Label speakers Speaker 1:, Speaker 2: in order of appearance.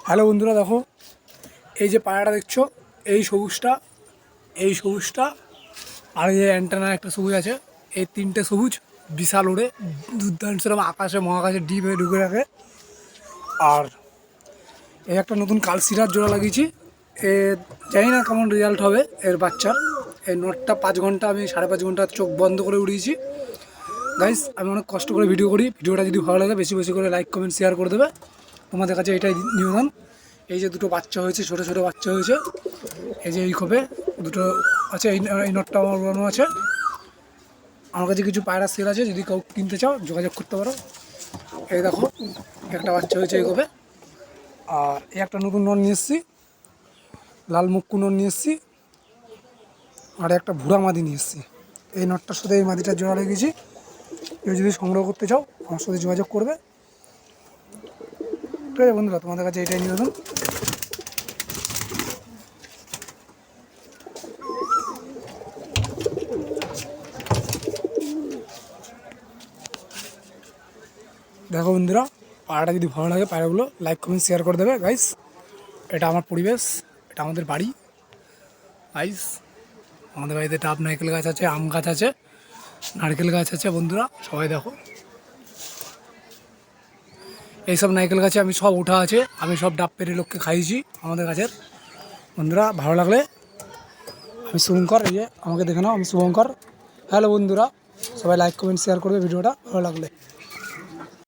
Speaker 1: Hello বন্ধুরা, দেখো এই যে পায়রাটা দেখছো, এই সবুজটা, আর এই যে অ্যান্টেনা একটা সবুজ আছে, এই তিনটে সবুজ বিশাল ওড়ে দুর্দান্ত সেরকম আকাশে মহাকাশে ডিপ হয়ে ঢুকে রাখে। আর এই একটা নতুন কালসিরার জোড়া লাগিয়েছি। এ জানি না কেমন রেজাল্ট হবে এর বাচ্চার। এই নটটা 5 ঘন্টা, আমি 5.5 ঘন্টা চোখ বন্ধ করে উড়িয়েছি। গাইস, আমি অনেক কষ্ট করে ভিডিও করি। ভিডিওটা যদি ভালো লাগে বেশি বেশি করে লাইক কমেন্ট শেয়ার করে দেবে। তোমাদের কাছে এটাই নিবেদন। এই যে দুটো বাচ্চা হয়েছে, ছোট ছোট বাচ্চা হয়েছে, এই যে এই খোপে দুটো আছে। এই নটটা আমার উড়ানো আছে। আমার কাছে কিছু পায়রা সেল আছে, যদি কেউ কিনতে চাও যোগাযোগ করতে পারো। এই দেখো একটা বাচ্চা হয়েছে এই খোপে। আর এই একটা নতুন নট নিয়ে এসেছি, লাল মুক্কু নট নিয়ে এসেছি। আর একটা ভুরা মাদি নিয়ে এসেছি। এই নটটার সাথে এই মাদিটার জোড়া লেগেছি। কেউ যদি সংগ্রহ করতে চাও আমার সাথে যোগাযোগ করবে। ঠিক আছে বন্ধুরা, তোমাদের কাছে এটাই নিবেদন। দেখো বন্ধুরা, পায়রাটা যদি ভালো লাগে পায়রাগুলো লাইক কমেন্ট শেয়ার করে দেবে। গাইস, এটা আমার পরিবেশ, এটা আমাদের বাড়ি। গাইস, আমাদের বাড়িতে ডাব নারকেল গাছ আছে, আম গাছ আছে, নারকেল গাছ আছে। বন্ধুরা সবাই দেখো, এইসব নারকেল গাছে আমি সব উঠা আছে, আমি সব ডাব পেরে লোককে খাইয়েছি আমাদের গাছের। বন্ধুরা ভালো লাগলে, আমি শুভঙ্কর, এই যে আমাকে দেখে নাও, আমি শুভঙ্কর। হ্যালো বন্ধুরা, সবাই লাইক কমেন্ট শেয়ার করবে ভিডিওটা ভালো লাগলে।